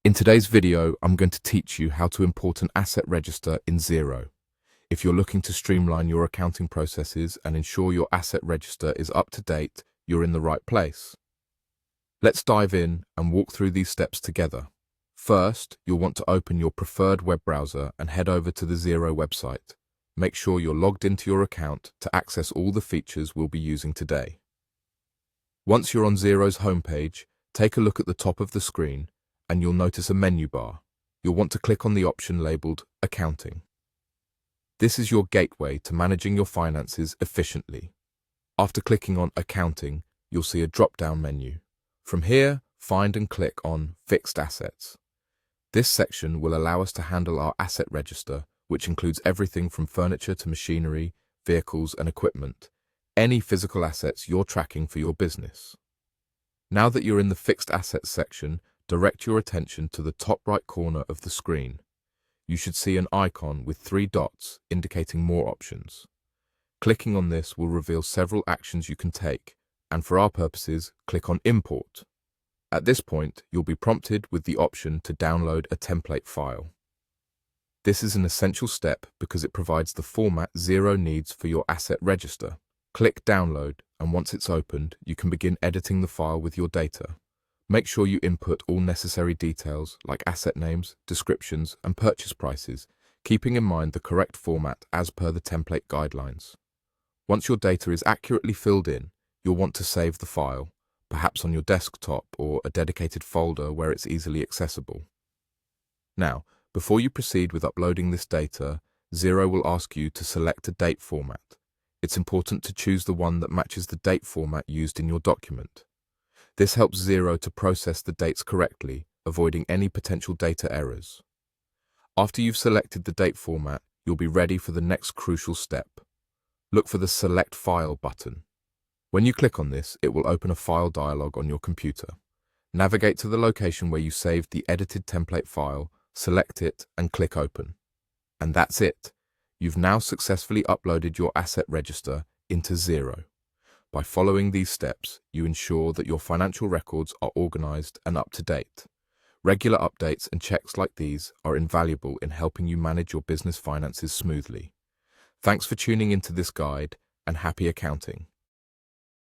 In today's video, I'm going to teach you how to import an asset register in Xero. If you're looking to streamline your accounting processes and ensure your asset register is up to date, you're in the right place. Let's dive in and walk through these steps together. First, you'll want to open your preferred web browser and head over to the Xero website. Make sure you're logged into your account to access all the features we'll be using today. Once you're on Xero's homepage, take a look at the top of the screen and you'll notice a menu bar. You'll want to click on the option labeled Accounting. This is your gateway to managing your finances efficiently. After clicking on Accounting, you'll see a drop-down menu. From here, find and click on Fixed Assets. This section will allow us to handle our asset register, which includes everything from furniture to machinery, vehicles and equipment, any physical assets you're tracking for your business. Now that you're in the Fixed Assets section, direct your attention to the top right corner of the screen. You should see an icon with 3 dots indicating more options. Clicking on this will reveal several actions you can take, and for our purposes, click on Import. At this point, you'll be prompted with the option to download a template file. This is an essential step because it provides the format Xero needs for your asset register. Click Download, and once it's opened, you can begin editing the file with your data. Make sure you input all necessary details like asset names, descriptions, and purchase prices, keeping in mind the correct format as per the template guidelines. Once your data is accurately filled in, you'll want to save the file, perhaps on your desktop or a dedicated folder where it's easily accessible. Now, before you proceed with uploading this data, Xero will ask you to select a date format. It's important to choose the one that matches the date format used in your document. This helps Xero to process the dates correctly, avoiding any potential data errors. After you've selected the date format, you'll be ready for the next crucial step. Look for the Select File button. When you click on this, it will open a file dialog on your computer. Navigate to the location where you saved the edited template file, select it, and click Open. And that's it. You've now successfully uploaded your asset register into Xero. By following these steps, you ensure that your financial records are organized and up to date. Regular updates and checks like these are invaluable in helping you manage your business finances smoothly. Thanks for tuning into this guide, and happy accounting.